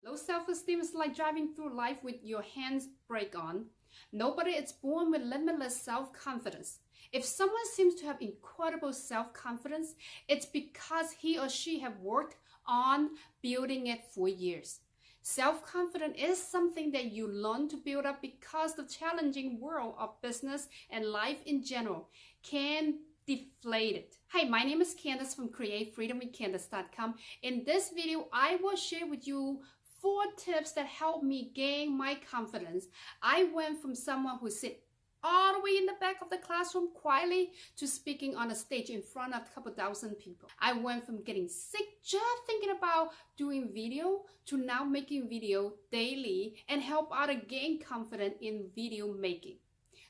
Low self-esteem is like driving through life with your hands brake on. Nobody is born with limitless self-confidence. If someone seems to have incredible self-confidence, it's because he or she have worked on building it for years. Self-confidence is something that you learn to build up because the challenging world of business and life in general can deflate it. Hi, my name is Candace from CreateFreedomWithCandace.com. In this video, I will share with you 4 tips that helped me gain my confidence. I went from someone who sit all the way in the back of the classroom quietly to speaking on a stage in front of a couple thousand people. I went from getting sick just thinking about doing video to now making video daily and help others gain confidence in video making.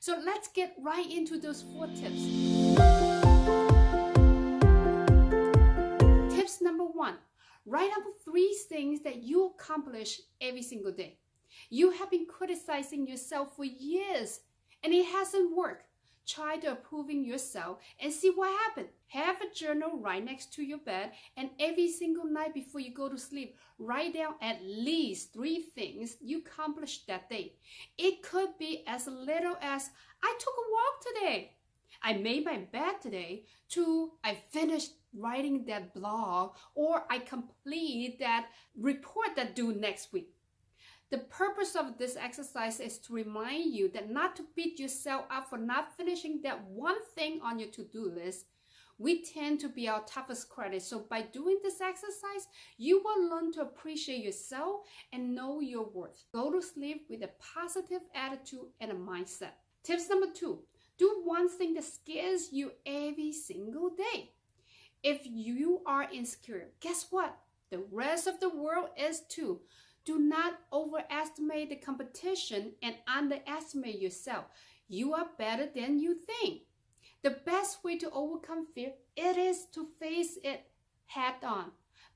So let's get right into those 4 tips. Tips number 1. Write up 3 things that you accomplish every single day. You have been criticizing yourself for years and it hasn't worked. Try to approving yourself and see what happened. Have a journal right next to your bed, and every single night before you go to sleep, write down at least 3 things you accomplished that day. It could be as little as, I took a walk today, I made my bed today, to I finished writing that blog, or I complete that report that due next week. The purpose of this exercise is to remind you that not to beat yourself up for not finishing that one thing on your to-do list. We tend to be our toughest critic, so by doing this exercise, you will learn to appreciate yourself and know your worth. Go to sleep with a positive attitude and a mindset. Tips number 2, do one thing that scares you every single day. If you are insecure, guess what? The rest of the world is too. Do not overestimate the competition and underestimate yourself. You are better than you think. The best way to overcome fear, it is to face it head on.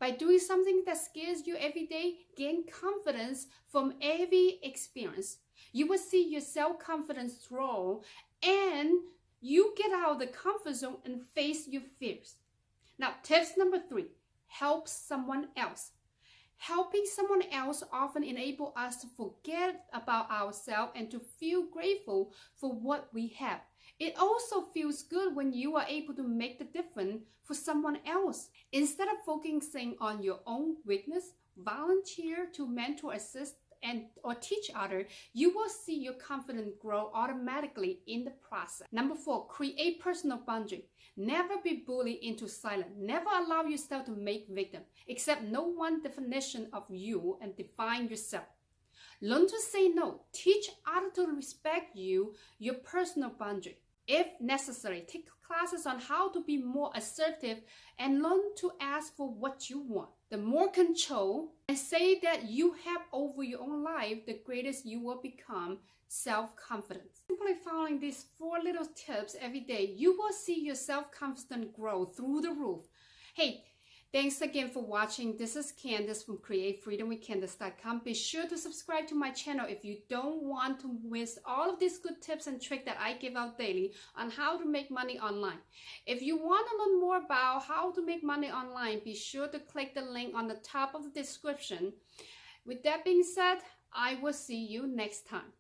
By doing something that scares you every day, gain confidence from every experience. You will see your self-confidence grow and you get out of the comfort zone and face your fears. Now, tips number 3, help someone else. Helping someone else often enables us to forget about ourselves and to feel grateful for what we have. It also feels good when you are able to make the difference for someone else. Instead of focusing on your own weakness, volunteer to mentor, assist, or teach others. You will see your confidence grow automatically in the process. Number 4, create personal boundary. Never be bullied into silence. Never allow yourself to make victim. Accept no one definition of you and define yourself. Learn to say no. Teach others to respect you, your personal boundary. If necessary, take classes on how to be more assertive and learn to ask for what you want. The more control and say that you have over your own life, the greatest you will become self-confidence. Simply following these 4 little tips every day, you will see your self-confidence grow through the roof. Hey, thanks again for watching. This is Candace from CreateFreedomWithCandace.com. Be sure to subscribe to my channel if you don't want to miss all of these good tips and tricks that I give out daily on how to make money online. If you want to learn more about how to make money online, be sure to click the link on the top of the description. With that being said, I will see you next time.